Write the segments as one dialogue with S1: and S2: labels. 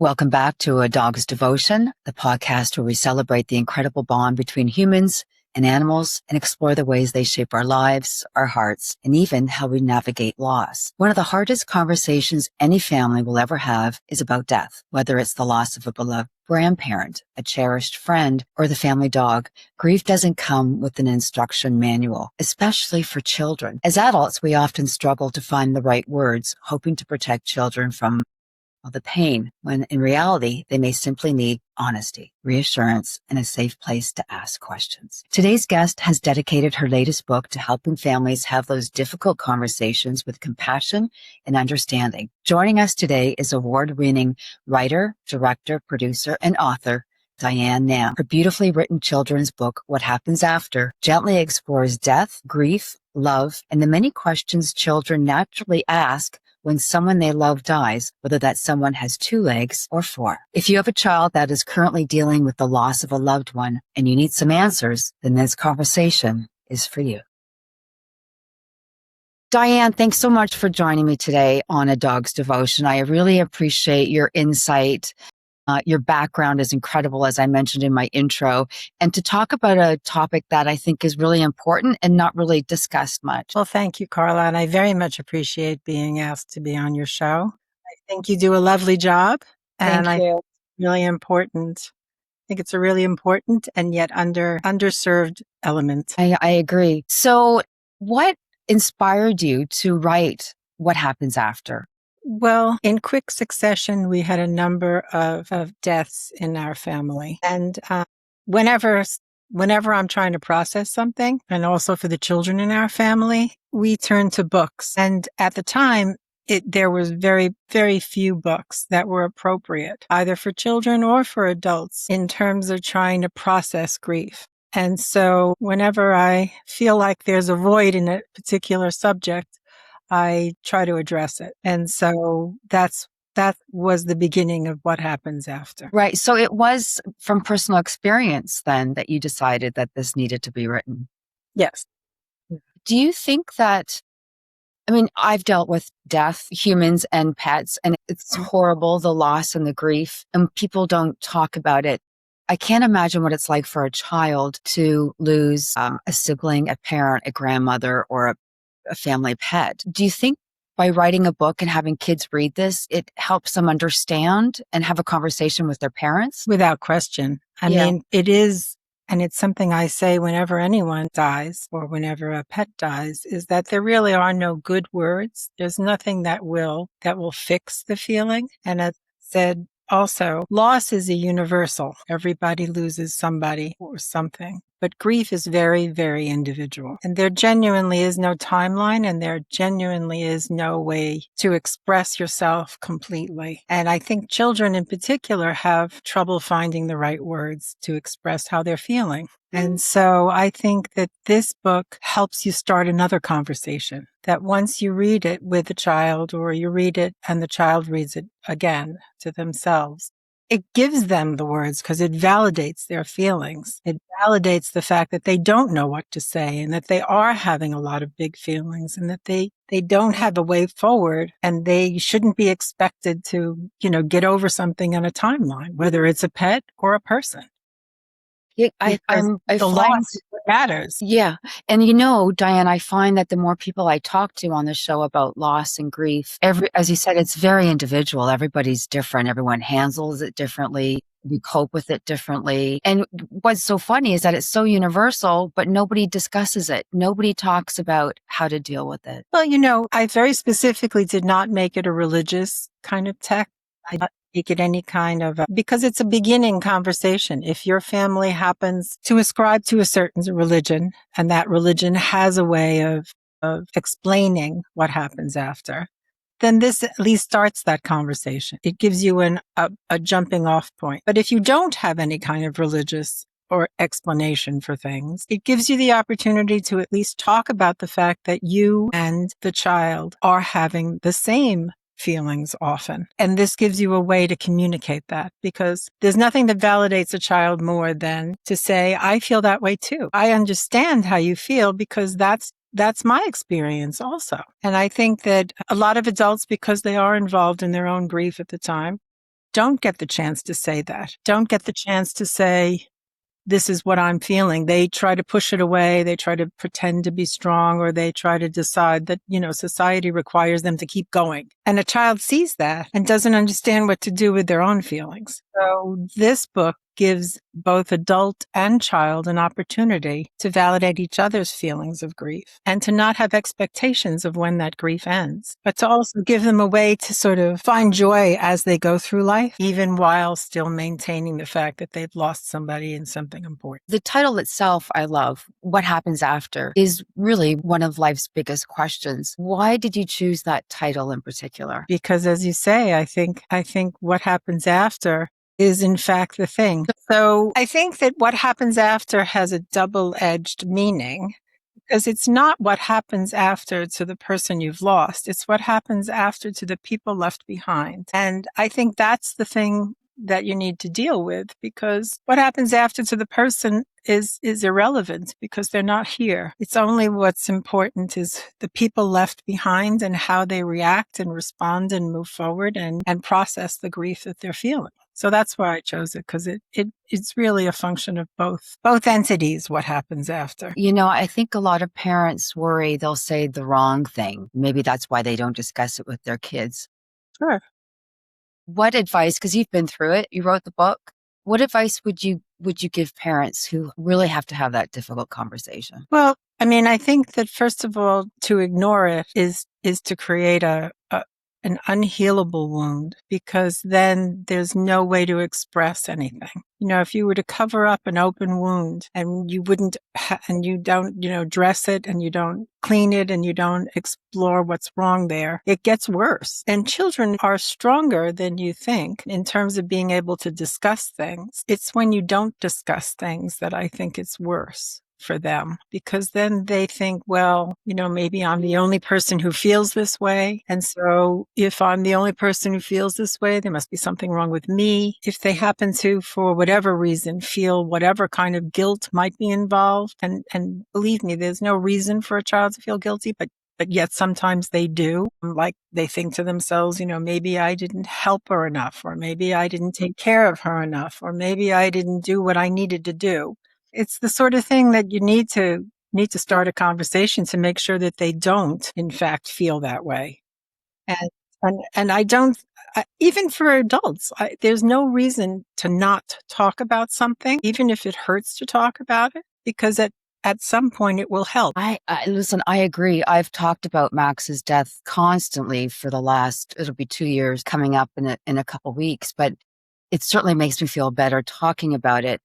S1: Welcome back to A Dog's Devotion, the podcast where we celebrate the incredible bond between humans and animals and explore the ways they shape our lives, our hearts, and even how we navigate loss. One of the hardest conversations any family will ever have is about death, whether it's the loss of a beloved grandparent, a cherished friend, or the family dog. Grief doesn't come with an instruction manual, especially for children. As adults, we often struggle to find the right words, hoping to protect children from the pain, when in reality, they may simply need honesty, reassurance, and a safe place to ask questions. Today's guest has dedicated her latest book to helping families have those difficult conversations with compassion and understanding. Joining us today is award-winning writer, director, producer, and author, Diane Namm. Her beautifully written children's book, What Happens After, gently explores death, grief, love, and the many questions children naturally ask when someone they love dies, whether that someone has 2 legs or 4. If you have a child that is currently dealing with the loss of a loved one and you need some answers, then this conversation is for you. Diane, thanks so much for joining me today on A Dog's Devotion. I really appreciate your insight. Your background is incredible, as I mentioned in my intro, and to talk about a topic that I think is really important and not really discussed much.
S2: Well, thank you, Carla, and I very much appreciate being asked to be on your show. I think you do a lovely job, and
S1: Thank you.
S2: I think it's really important. I think it's a really important and yet underserved element.
S1: I agree. So what inspired you to write What Happens After?
S2: Well, in quick succession, we had a number of deaths in our family. And whenever I'm trying to process something, and also for the children in our family, we turn to books. And at the time, there was very, very few books that were appropriate, either for children or for adults, in terms of trying to process grief. And so whenever I feel like there's a void in a particular subject, I try to address it. And so that was the beginning of What Happens After.
S1: Right. So it was from personal experience then that you decided that this needed to be written.
S2: Yes.
S1: Do you think that, I've dealt with death, humans and pets, and it's horrible, the loss and the grief, and people don't talk about it. I can't imagine what it's like for a child to lose a sibling, a parent, a grandmother, or a family pet. Do you think by writing a book and having kids read this, it helps them understand and have a conversation with their parents?
S2: Without question. I mean, it is, and it's something I say whenever anyone dies or whenever a pet dies, is that there really are no good words. There's nothing that will fix the feeling. And as I said, also, loss is a universal. Everybody loses somebody or something. But grief is very, very individual. And there genuinely is no timeline, and there genuinely is no way to express yourself completely. And I think children in particular have trouble finding the right words to express how they're feeling. And so I think that this book helps you start another conversation, that once you read it with a child, or you read it and the child reads it again to themselves, it gives them the words because it validates their feelings. It validates the fact that they don't know what to say, and that they are having a lot of big feelings, and that they don't have a way forward, and they shouldn't be expected to, get over something on a timeline, whether it's a pet or a person.
S1: Yeah, I
S2: The
S1: find
S2: loss is what matters.
S1: Yeah. And Diane, I find that the more people I talk to on the show about loss and grief, as you said, it's very individual. Everybody's different. Everyone handles it differently. We cope with it differently. And what's so funny is that it's so universal, but nobody discusses it. Nobody talks about how to deal with it.
S2: Well, I very specifically did not make it a religious kind of text. I did not make it any kind of, because it's a beginning conversation. If your family happens to ascribe to a certain religion, and that religion has a way of explaining what happens after, then this at least starts that conversation. It gives you a jumping off point. But if you don't have any kind of religious or explanation for things, it gives you the opportunity to at least talk about the fact that you and the child are having the same feelings often. And this gives you a way to communicate that, because there's nothing that validates a child more than to say, I feel that way too. I understand how you feel, because that's my experience also. And I think that a lot of adults, because they are involved in their own grief at the time, don't get the chance to say that, don't get the chance to say, this is what I'm feeling. They try to push it away. They try to pretend to be strong, or they try to decide that, society requires them to keep going. And a child sees that and doesn't understand what to do with their own feelings. So this book gives both adult and child an opportunity to validate each other's feelings of grief and to not have expectations of when that grief ends, but to also give them a way to sort of find joy as they go through life, even while still maintaining the fact that they've lost somebody and something important.
S1: The title itself, I love. What happens after is really one of life's biggest questions. Why did you choose that title in particular?
S2: Because as you say, I think what happens after is in fact the thing. So I think that what happens after has a double-edged meaning, because it's not what happens after to the person you've lost. It's what happens after to the people left behind. And I think that's the thing that you need to deal with, because what happens after to the person is irrelevant because they're not here. It's only what's important is the people left behind and how they react and respond and move forward and process the grief that they're feeling. So that's why I chose it, because it's really a function of both entities, what happens after.
S1: I think a lot of parents worry they'll say the wrong thing. Maybe that's why they don't discuss it with their kids.
S2: Sure.
S1: What advice, because you've been through it, you wrote the book, what advice would you give parents who really have to have that difficult conversation?
S2: Well, I mean, I think that first of all, to ignore it is to create an unhealable wound, because then there's no way to express anything. If you were to cover up an open wound and you wouldn't, and you don't, dress it and you don't clean it and you don't explore what's wrong there, it gets worse. And children are stronger than you think in terms of being able to discuss things. It's when you don't discuss things that I think it's worse for them, because then they think, well, maybe I'm the only person who feels this way. And so if I'm the only person who feels this way, there must be something wrong with me. If they happen to, for whatever reason, feel whatever kind of guilt might be involved, and believe me, there's no reason for a child to feel guilty, but yet sometimes they do. Like they think to themselves, maybe I didn't help her enough, or maybe I didn't take care of her enough, or maybe I didn't do what I needed to do. It's the sort of thing that you need to start a conversation to make sure that they don't, in fact, feel that way. And I don't, even for adults, there's no reason to not talk about something, even if it hurts to talk about it, because at some point it will help.
S1: Listen, I agree. I've talked about Max's death constantly for the last, it'll be 2 years coming up in a couple weeks, but it certainly makes me feel better talking about it.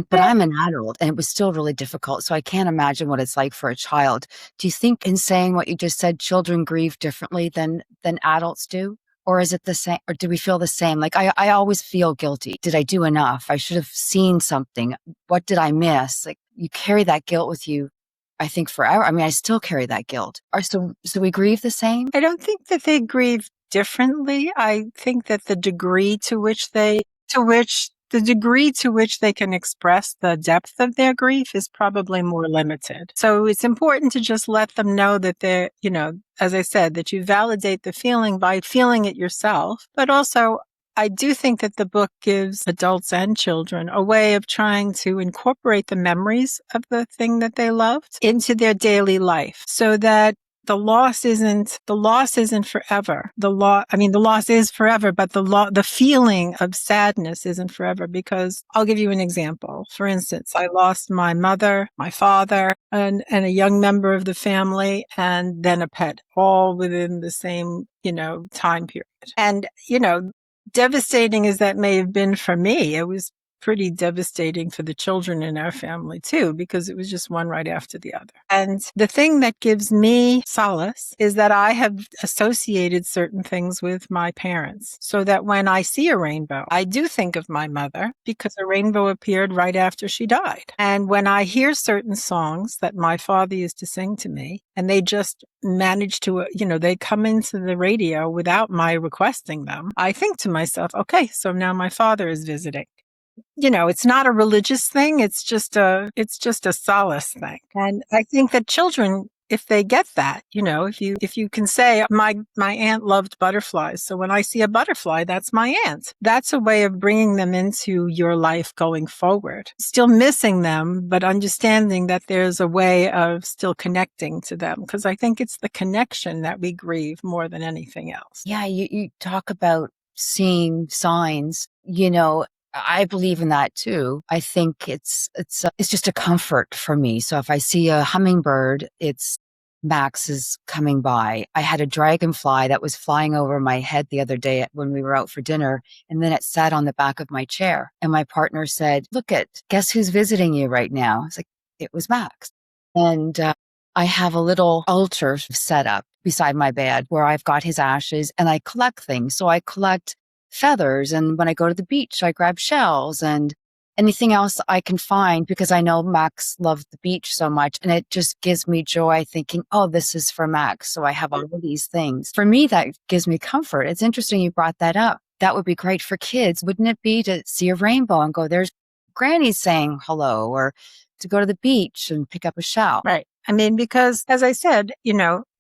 S1: But I'm an adult, and it was still really difficult. So I can't imagine what it's like for a child. Do you think, in saying what you just said, children grieve differently than adults do? Or is it the same? Or do we feel the same? Like I always feel guilty. Did I do enough? I should have seen something. What did I miss? Like you carry that guilt with you, I think, forever. I mean, I still carry that guilt. So we grieve the same?
S2: I don't think that they grieve differently. I think that the degree to which they can express the depth of their grief is probably more limited. So it's important to just let them know that they're, as I said, that you validate the feeling by feeling it yourself. But also, I do think that the book gives adults and children a way of trying to incorporate the memories of the thing that they loved into their daily life, so that the loss isn't forever. The loss is forever, but the feeling of sadness isn't forever. Because I'll give you an example. For instance, I lost my mother, my father, and a young member of the family, and then a pet, all within the same, time period. And, devastating as that may have been for me, it was pretty devastating for the children in our family too, because it was just one right after the other. And the thing that gives me solace is that I have associated certain things with my parents, so that when I see a rainbow, I do think of my mother, because a rainbow appeared right after she died. And when I hear certain songs that my father used to sing to me, and they just manage to, they come into the radio without my requesting them, I think to myself, okay, so now my father is visiting. It's not a religious thing. It's just a solace thing. And I think that children if they get that, if you can say my aunt loved butterflies. So when I see a butterfly, that's my aunt. That's a way of bringing them into your life going forward. Still missing them, but understanding that there's a way of still connecting to them. Because I think it's the connection that we grieve more than anything else.
S1: Yeah, you talk about seeing signs, I believe in that too. I think it's just a comfort for me. So if I see a hummingbird, it's Max is coming by. I had a dragonfly that was flying over my head the other day when we were out for dinner, and then it sat on the back of my chair. And my partner said, guess who's visiting you right now? It's like, it was Max. And I have a little altar set up beside my bed where I've got his ashes, and I collect things. So I collect feathers, and when I go to the beach, I grab shells and anything else I can find, because I know Max loved the beach so much, and it just gives me joy thinking, oh, this is for Max. So I have all of these things. For me, that gives me comfort. It's interesting you brought that up. That would be great for kids, wouldn't it be, to see a rainbow and go, there's Granny saying hello, or to go to the beach and pick up a shell.
S2: Right. I mean, because as I said,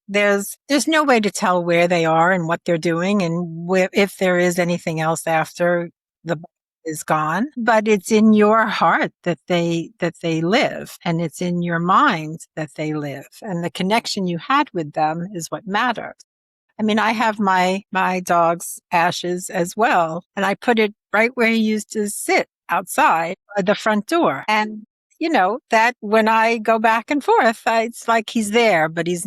S2: there's no way to tell where they are and what they're doing, and if there is anything else after the body is gone. But it's in your heart that they live, and it's in your mind that they live, and the connection you had with them is what matters. I mean, I have my dog's ashes as well, and I put it right where he used to sit outside by the front door. And that when I go back and forth, it's like he's there, but he's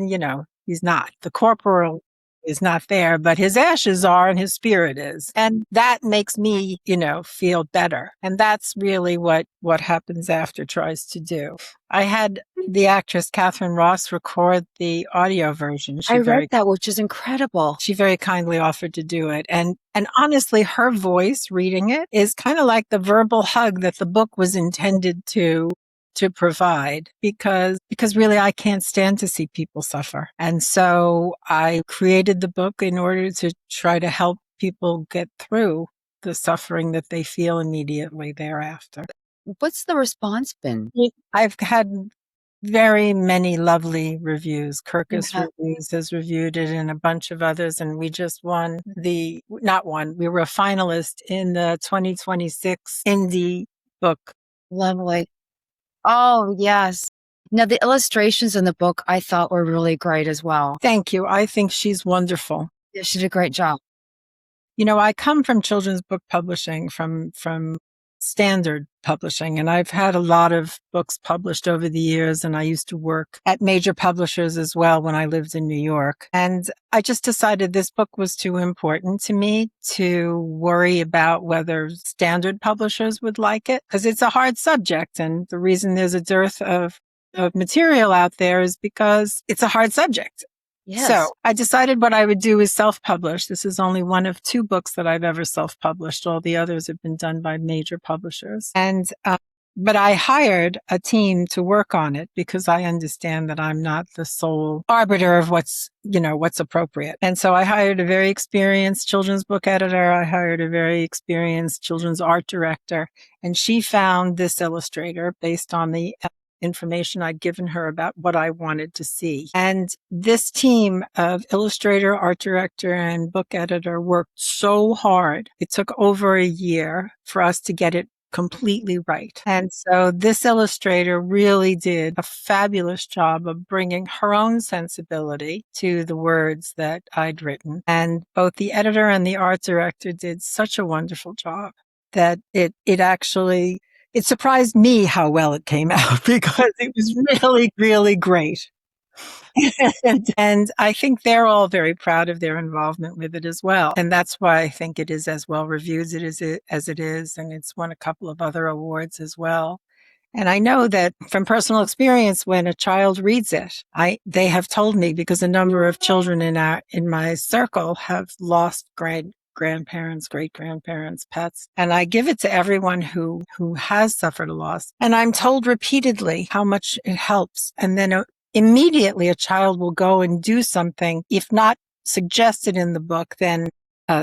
S2: not. The corporal is not there, but his ashes are and his spirit is. And that makes me, feel better. And that's really what Happens After tries to do. I had the actress Catherine Ross record the audio version.
S1: I read that, which is incredible.
S2: She very kindly offered to do it. And honestly, her voice reading it is kind of like the verbal hug that the book was intended to provide, because really I can't stand to see people suffer. And so I created the book in order to try to help people get through the suffering that they feel immediately thereafter.
S1: What's the response been?
S2: I've had very many lovely reviews. Kirkus Reviews has reviewed it, and a bunch of others, and we just we were a finalist in the 2026 indie book.
S1: Lovely. Oh, yes. Now, the illustrations in the book I thought were really great as well.
S2: Thank you. I think she's wonderful.
S1: Yeah, she did a great job.
S2: I come from children's book publishing, from standard publishing, and I've had a lot of books published over the years, and I used to work at major publishers as well when I lived in New York. And I just decided this book was too important to me to worry about whether standard publishers would like it, because it's a hard subject, and the reason there's a dearth of material out there is because it's a hard subject.
S1: Yes.
S2: So I decided what I would do is self-publish. This is only one of 2 books that I've ever self-published. All the others have been done by major publishers. And but I hired a team to work on it, because I understand that I'm not the sole arbiter of what's appropriate. And so I hired a very experienced children's book editor. I hired a very experienced children's art director, and she found this illustrator based on the information I'd given her about what I wanted to see. And this team of illustrator, art director, and book editor worked so hard. It took over a year for us to get it completely right. And so this illustrator really did a fabulous job of bringing her own sensibility to the words that I'd written. And both the editor and the art director did such a wonderful job that it surprised me how well it came out, because it was really, really great. And I think they're all very proud of their involvement with it as well. And that's why I think it is as well reviewed as it is. And it's won a couple of other awards as well. And I know that from personal experience, when a child reads it, they have told me, because a number of children in my circle have lost grandparents, great-grandparents, pets. And I give it to everyone who has suffered a loss. And I'm told repeatedly how much it helps. And then immediately a child will go and do something, if not suggested in the book, then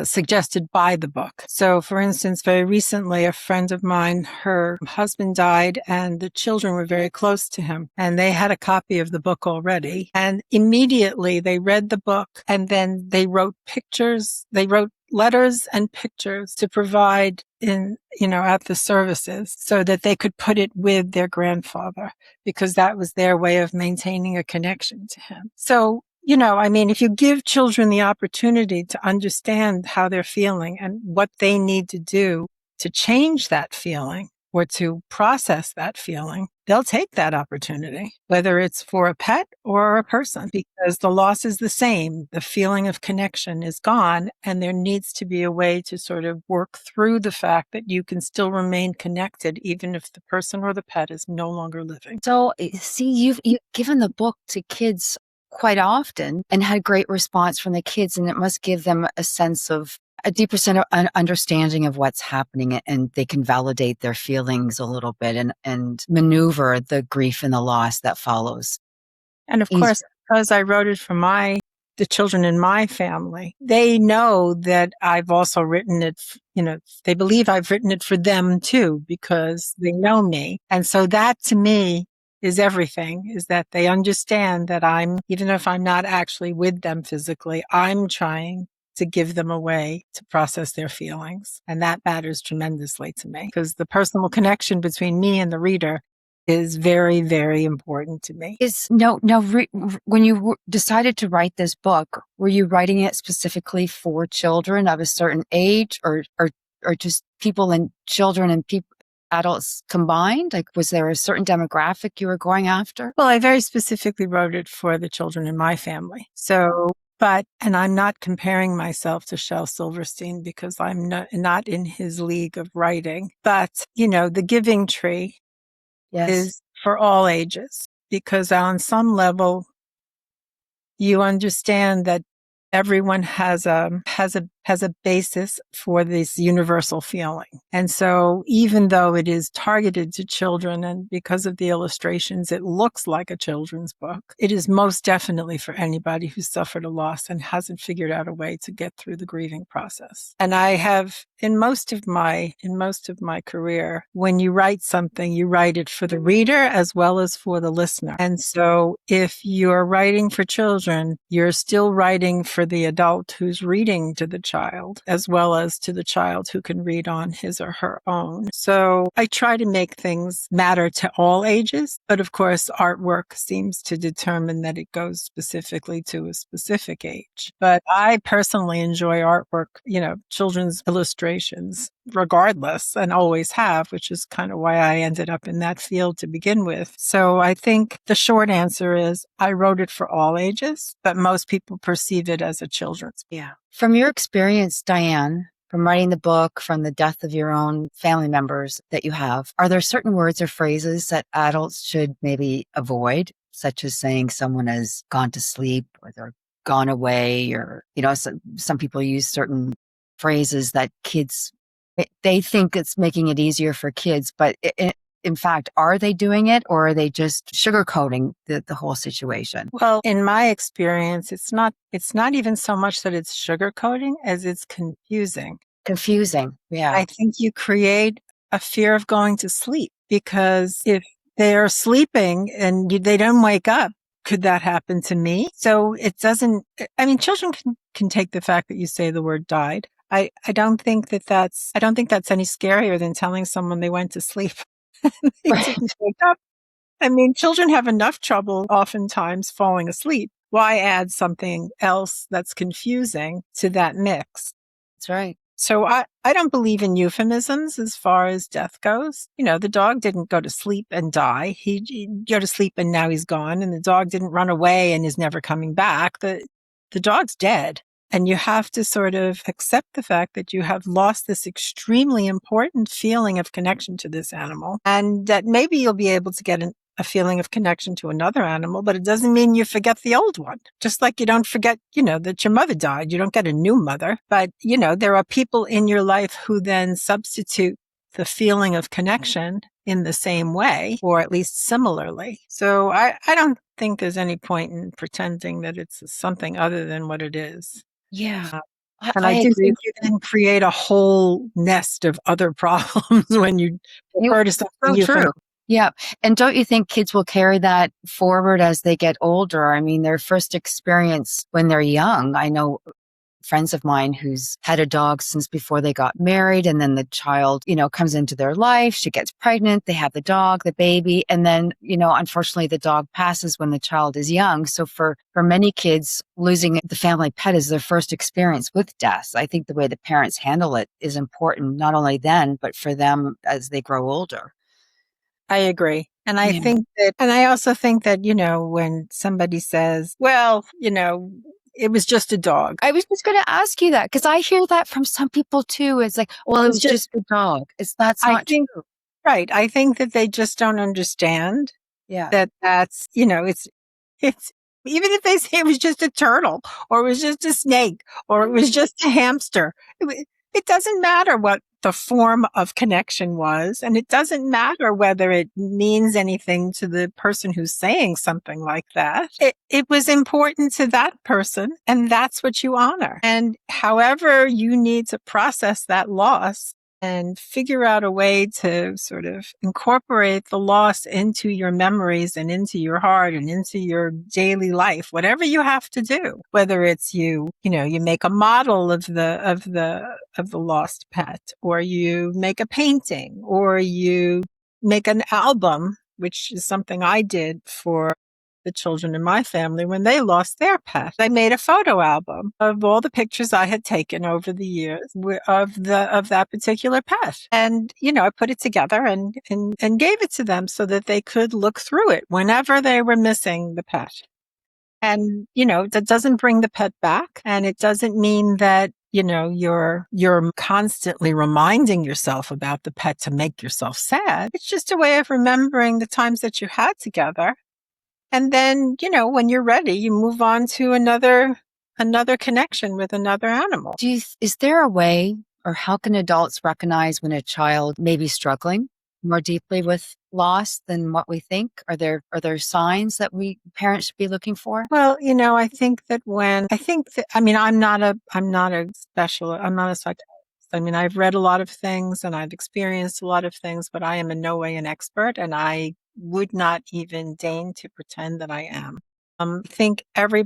S2: suggested by the book. So, for instance, very recently, a friend of mine, her husband died and the children were very close to him and they had a copy of the book already. And immediately they read the book and then they wrote pictures. They wrote letters and pictures to provide at the services so that they could put it with their grandfather because that was their way of maintaining a connection to him. So, if you give children the opportunity to understand how they're feeling and what they need to do to change that feeling or to process that feeling, they'll take that opportunity, whether it's for a pet or a person, because the loss is the same. The feeling of connection is gone, and there needs to be a way to sort of work through the fact that you can still remain connected, even if the person or the pet is no longer living.
S1: So, see, you've given the book to kids quite often and had great response from the kids, and it must give them a deeper sense of understanding of what's happening, and they can validate their feelings a little bit and maneuver the grief and the loss that follows.
S2: And of course, because I wrote it for the children in my family, they know that I've also written it, they believe I've written it for them too, because they know me. And so that to me is everything, is that they understand that even if I'm not actually with them physically, I'm trying to give them a way to process their feelings. And that matters tremendously to me because the personal connection between me and the reader is very, very important to me.
S1: When you decided to write this book, were you writing it specifically for children of a certain age or just people and children and adults combined? Like, was there a certain demographic you were going after?
S2: Well, I very specifically wrote it for the children in my family. And I'm not comparing myself to Shel Silverstein because I'm not in his league of writing. But, The Giving Tree is for all ages because on some level, you understand that everyone has a basis for this universal feeling. And so even though it is targeted to children and because of the illustrations, it looks like a children's book, it is most definitely for anybody who's suffered a loss and hasn't figured out a way to get through the grieving process. And I have, in most of my career, when you write something, you write it for the reader as well as for the listener. And so if you're writing for children, you're still writing for the adult who's reading to the child, as well as to the child who can read on his or her own. So I try to make things matter to all ages, but of course, artwork seems to determine that it goes specifically to a specific age. But I personally enjoy artwork, children's illustrations, regardless, and always have, which is kind of why I ended up in that field to begin with. So I think the short answer is I wrote it for all ages, but most people perceive it as a children's.
S1: Yeah. From your experience, Diane, from writing the book, from the death of your own family members that you have, are there certain words or phrases that adults should maybe avoid, such as saying someone has gone to sleep or they're gone away, or, some people use certain phrases that kids, they think it's making it easier for kids, but in fact, are they doing it or are they just sugarcoating the whole situation?
S2: Well, in my experience, it's not even so much that it's sugarcoating as it's confusing.
S1: Confusing, yeah.
S2: I think you create a fear of going to sleep because if they are sleeping and they don't wake up, could that happen to me? So it doesn't, children can take the fact that you say the word died. I don't think that's any scarier than telling someone they went to sleep. They didn't wake up. Children have enough trouble oftentimes falling asleep. Why add something else that's confusing to that mix?
S1: That's right.
S2: So I don't believe in euphemisms as far as death goes. The dog didn't go to sleep and die. He go to sleep and now he's gone. And the dog didn't run away and is never coming back. The dog's dead. And you have to sort of accept the fact that you have lost this extremely important feeling of connection to this animal, and that maybe you'll be able to get a feeling of connection to another animal, but it doesn't mean you forget the old one. Just like you don't forget, that your mother died. You don't get a new mother. But, there are people in your life who then substitute the feeling of connection in the same way, or at least similarly. So I don't think there's any point in pretending that it's something other than what it is.
S1: Yeah.
S2: And
S1: I
S2: I do
S1: agree.
S2: think you then create a whole nest of other problems when you refer to something
S1: So
S2: you think.
S1: true. Yeah. And don't you think kids will carry that forward as they get older? I mean, their first experience when they're young, I know friends of mine who's had a dog since before they got married, and then the child, comes into their life, she gets pregnant, they have the dog, the baby, and then, unfortunately the dog passes when the child is young. So for many kids, losing the family pet is their first experience with death. I think the way the parents handle it is important, not only then, but for them as they grow older.
S2: I agree. And I
S1: Yeah.
S2: think that, and I also think that, when somebody says, well, it was just a dog.
S1: I was just going to ask you that because I hear that from some people too. It's like, well, it was just a dog. That's
S2: I
S1: not
S2: think,
S1: true.
S2: right. I think that they just don't understand
S1: Yeah.
S2: that's, it's, even if they say it was just a turtle or it was just a snake or it was just a hamster, it doesn't matter what the form of connection was. And it doesn't matter whether it means anything to the person who's saying something like that. It was important to that person, and that's what you honor. And however you need to process that loss and figure out a way to sort of incorporate the loss into your memories and into your heart and into your daily life, whatever you have to do, whether it's you make a model of the lost pet, or you make a painting, or you make an album, which is something I did for the children in my family when they lost their pet. I made a photo album of all the pictures I had taken over the years of that particular pet. And, I put it together and gave it to them so that they could look through it whenever they were missing the pet. And, that doesn't bring the pet back. And it doesn't mean that, you're constantly reminding yourself about the pet to make yourself sad. It's just a way of remembering the times that you had together. And then, when you're ready, you move on to another connection with another animal.
S1: Is there a way, or how can adults recognize when a child may be struggling more deeply with loss than what we think? Are there signs that parents should be looking for?
S2: Well, I think that I'm not a psychologist. I mean, I've read a lot of things and I've experienced a lot of things, but I am in no way an expert, and I would not even deign to pretend that I am. I think every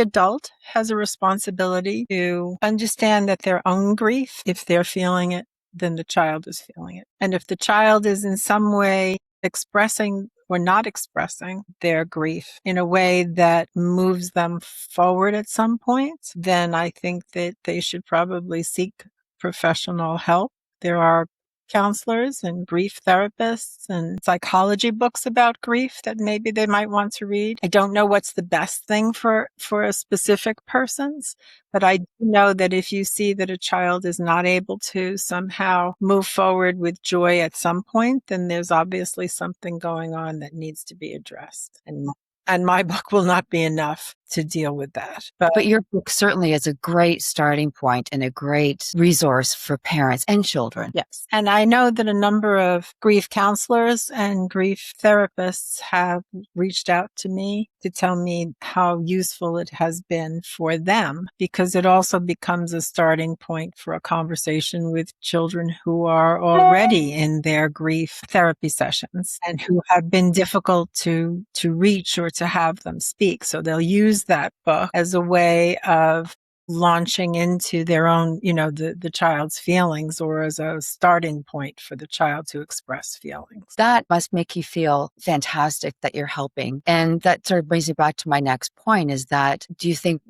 S2: adult has a responsibility to understand that their own grief, if they're feeling it, then the child is feeling it. And if the child is in some way expressing or not expressing their grief in a way that moves them forward at some point, then I think that they should probably seek professional help. There are counselors and grief therapists and psychology books about grief that maybe they might want to read. I don't know what's the best thing for a specific person's, but I do know that if you see that a child is not able to somehow move forward with joy at some point, then there's obviously something going on that needs to be addressed. And my book will not be enough to deal with that.
S1: But your book certainly is a great starting point and a great resource for parents and children.
S2: Yes. And I know that a number of grief counselors and grief therapists have reached out to me to tell me how useful it has been for them, because it also becomes a starting point for a conversation with children who are already in their grief therapy sessions and who have been difficult to reach or to have them speak. So they'll use that book as a way of launching into their own, the child's feelings, or as a starting point for the child to express feelings.
S1: That must make you feel fantastic that you're helping. And that sort of brings me back to my next point, is that do you think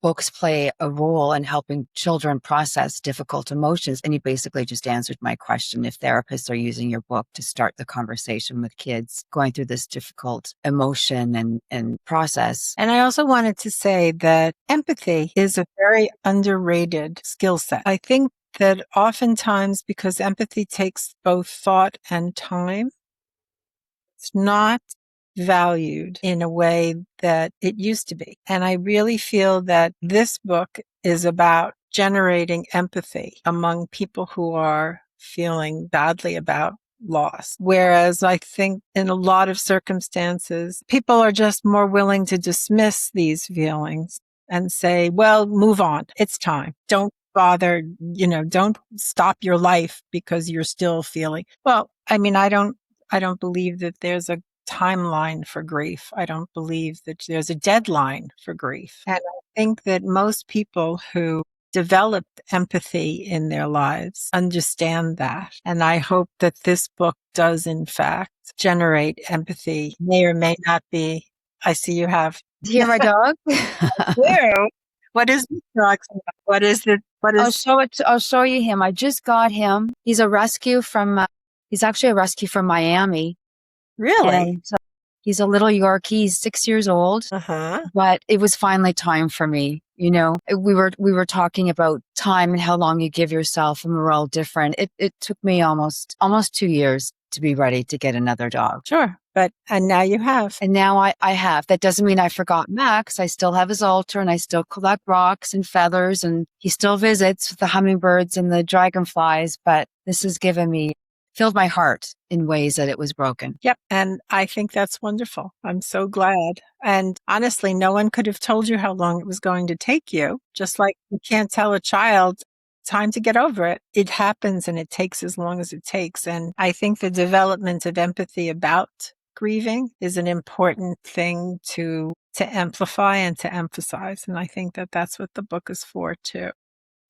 S1: books play a role in helping children process difficult emotions? And you basically just answered my question. If therapists are using your book to start the conversation with kids going through this difficult emotion and process.
S2: And I also wanted to say that empathy is a very underrated skill set. I think that oftentimes, because empathy takes both thought and time, it's not valued in a way that it used to be. And I really feel that this book is about generating empathy among people who are feeling badly about loss. Whereas I think in a lot of circumstances, people are just more willing to dismiss these feelings and say, well, move on. It's time. Don't bother, don't stop your life because you're still feeling. Well, I mean, I don't believe that there's a timeline for grief. I don't believe that there's a deadline for grief. And I think that most people who develop empathy in their lives understand that. And I hope that this book does, in fact, generate empathy. May or may not be. I see you have.
S1: Do you hear my dog?
S2: Ew. What is this dog? What is it?
S1: I'll show you him. I just got him. He's a rescue from, he's actually a rescue from Miami.
S2: Really?
S1: And he's a little Yorkie. He's 6 years old. But it was finally time for me. We were talking about time and how long you give yourself, and we're all different. It took me almost 2 years to be ready to get another dog.
S2: Sure. And now you have.
S1: And now I have. That doesn't mean I forgot Max. I still have his altar, and I still collect rocks and feathers, and he still visits with the hummingbirds and the dragonflies. But this has filled my heart in ways that it was broken.
S2: Yep. And I think that's wonderful. I'm so glad. And honestly, no one could have told you how long it was going to take you. Just like you can't tell a child time to get over it. It happens, and it takes as long as it takes. And I think the development of empathy about grieving is an important thing to amplify and to emphasize. And I think that that's what the book is for too.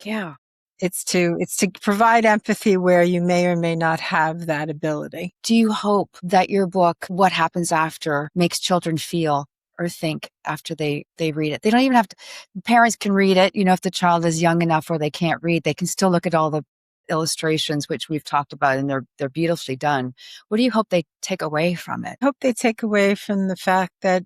S1: Yeah.
S2: It's to provide empathy where you may or may not have that ability.
S1: Do you hope that your book, What Happens After, makes children feel or think after they read it? They don't even have to, parents can read it. If the child is young enough where they can't read, they can still look at all the illustrations, which we've talked about, and they're beautifully done. What do you hope they take away from it?
S2: I hope they take away from the fact that,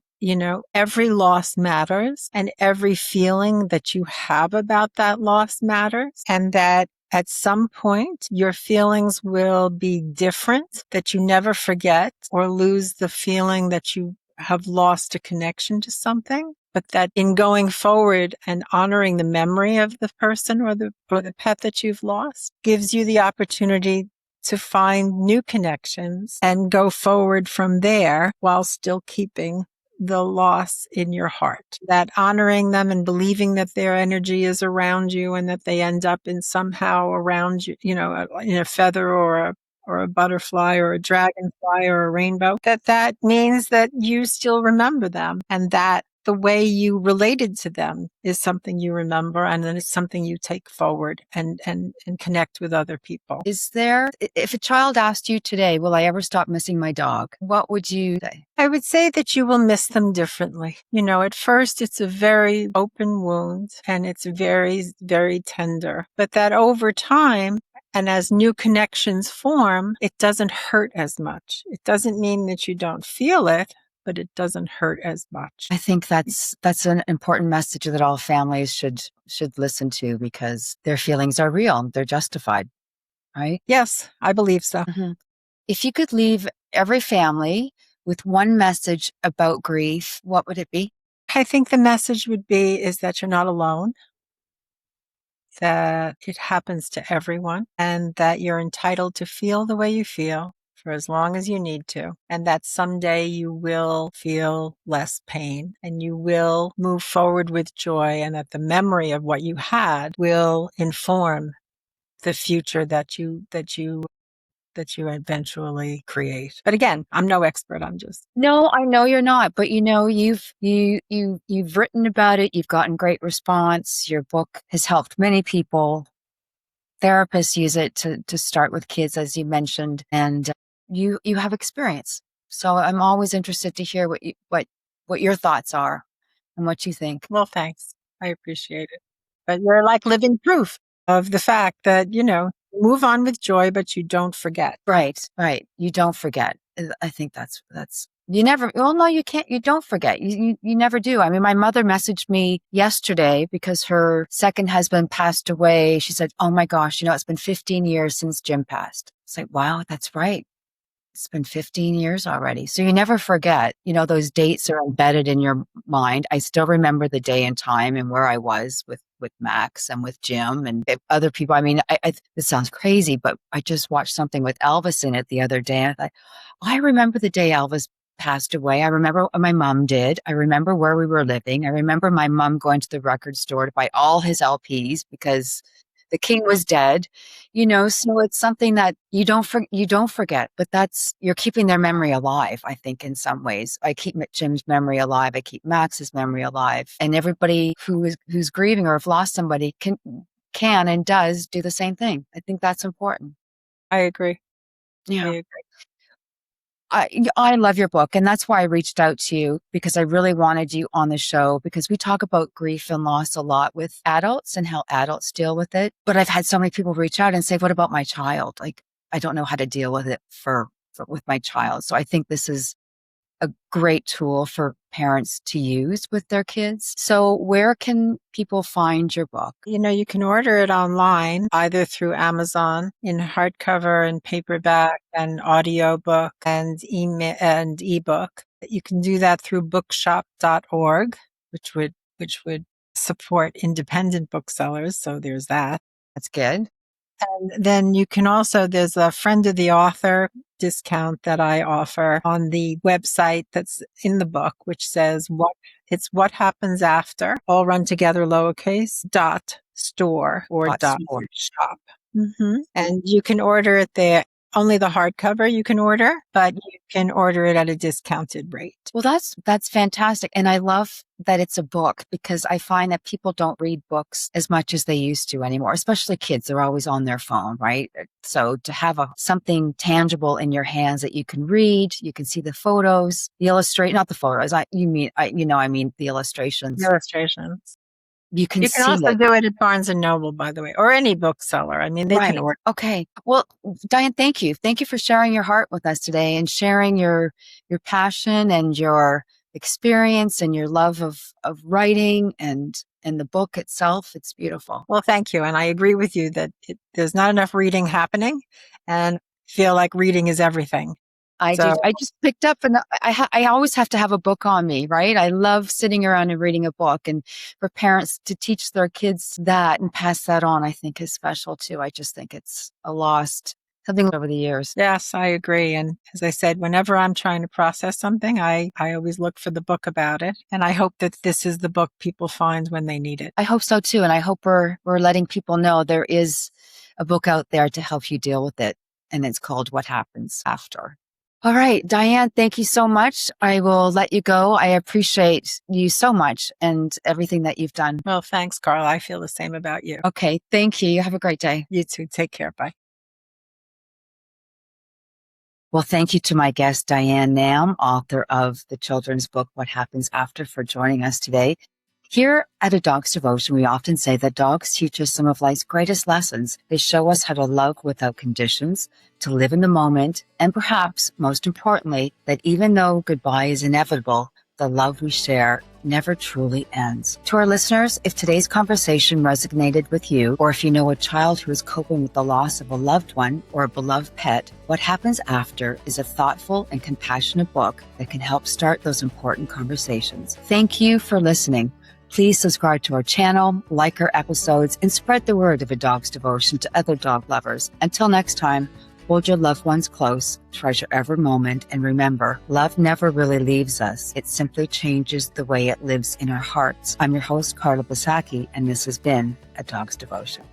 S2: every loss matters, and every feeling that you have about that loss matters, and that at some point your feelings will be different, that you never forget or lose the feeling that you have lost a connection to something, but that in going forward and honoring the memory of the person or the pet that you've lost gives you the opportunity to find new connections and go forward from there while still keeping the loss in your heart. That honoring them and believing that their energy is around you, and that they end up in somehow around you, in a feather or a butterfly or a dragonfly or a rainbow, that means that you still remember them, and that the way you related to them is something you remember, and then it's something you take forward and connect with other people.
S1: If a child asked you today, will I ever stop missing my dog? What would you say?
S2: I would say that you will miss them differently. At first it's a very open wound, and it's very, very tender, but that over time, and as new connections form, it doesn't hurt as much. It doesn't mean that you don't feel it, but it doesn't hurt as much.
S1: I think that's an important message that all families should listen to, because their feelings are real. They're justified, right?
S2: Yes, I believe so.
S1: Mm-hmm. If you could leave every family with one message about grief, what would it be?
S2: I think the message would be is that you're not alone, that it happens to everyone, and that you're entitled to feel the way you feel for as long as you need to, and that someday you will feel less pain and you will move forward with joy, and that the memory of what you had will inform the future that you eventually create. But again, I'm no expert.
S1: No, I know you're not, but you've written about it. You've gotten great response. Your book has helped many people. Therapists use it to start with kids, as you mentioned, and you have experience. So I'm always interested to hear what your thoughts are and what you think.
S2: Well, thanks. I appreciate it. But you're like living proof of the fact that, move on with joy, but you don't forget.
S1: Right. You don't forget. I think that's you never. Well, no, you can't. You don't forget. You never do. I mean, my mother messaged me yesterday because her second husband passed away. She said, "Oh my gosh, it's been 15 years since Jim passed." It's like, wow, that's right. It's been 15 years already. So you never forget, those dates are embedded in your mind. I still remember the day and time and where I was with Max and with Jim and other people. I mean, this sounds crazy, but I just watched something with Elvis in it the other day. I thought, I remember the day Elvis passed away. I remember what my mom did. I remember where we were living. I remember my mom going to the record store to buy all his LPs because the king was dead, so it's something that you don't forget, but you're keeping their memory alive. I think in some ways I keep Jim's memory alive. I keep Max's memory alive, and everybody who's grieving or have lost somebody can and does do the same thing. I think that's important.
S2: I agree.
S1: Yeah.
S2: I agree.
S1: I love your book, and that's why I reached out to you, because I really wanted you on the show, because we talk about grief and loss a lot with adults and how adults deal with it. But I've had so many people reach out and say, what about my child? Like, I don't know how to deal with it with my child. So I think this is a great tool for parents to use with their kids. So where can people find your book?
S2: You can order it online, either through Amazon in hardcover and paperback and audiobook and email and ebook. You can do that through bookshop.org, which would support independent booksellers. So there's that.
S1: That's good.
S2: And then you can also, there's a friend of the author discount that I offer on the website that's in the book, which says what happens after, all run together lowercase, .store or .shop. Mm-hmm. And you can order it there. Only the hardcover you can order, but you can order it at a discounted rate.
S1: Well, that's fantastic. And I love that it's a book, because I find that people don't read books as much as they used to anymore, especially kids. They're always on their phone, right? So to have something tangible in your hands that you can read, you can see the photos, not the photos. I mean the illustrations.
S2: Illustrations.
S1: You can
S2: also do it at Barnes and Noble, by the way, or any bookseller. I mean, they can order.
S1: Okay. Well, Diane, thank you. Thank you for sharing your heart with us today and sharing your passion and your experience and your love of writing and the book itself. It's beautiful.
S2: Well, thank you. And I agree with you that there's not enough reading happening, and feel like reading is everything.
S1: I just picked up, and I always have to have a book on me, right? I love sitting around and reading a book, and for parents to teach their kids that and pass that on, I think is special too. I just think it's a lost something over the years.
S2: Yes, I agree. And as I said, whenever I'm trying to process something, I always look for the book about it. And I hope that this is the book people find when they need it.
S1: I hope so too. And I hope we're letting people know there is a book out there to help you deal with it. And it's called What Happens After. All right, Diane, thank you so much. I will let you go. I appreciate you so much and everything that you've done.
S2: Well, thanks, Carl. I feel the same about you.
S1: Okay, thank you. You have a great day.
S2: You too. Take care. Bye.
S1: Well, thank you to my guest, Diane Namm, author of the children's book, What Happens After, for joining us today. Here at A Dog's Devotion, we often say that dogs teach us some of life's greatest lessons. They show us how to love without conditions, to live in the moment, and perhaps, most importantly, that even though goodbye is inevitable, the love we share never truly ends. To our listeners, if today's conversation resonated with you, or if you know a child who is coping with the loss of a loved one or a beloved pet, What Happens After is a thoughtful and compassionate book that can help start those important conversations. Thank you for listening. Please subscribe to our channel, like our episodes, and spread the word of A Dog's Devotion to other dog lovers. Until next time, hold your loved ones close, treasure every moment, and remember, love never really leaves us. It simply changes the way it lives in our hearts. I'm your host, Carla Basaki, and this has been A Dog's Devotion.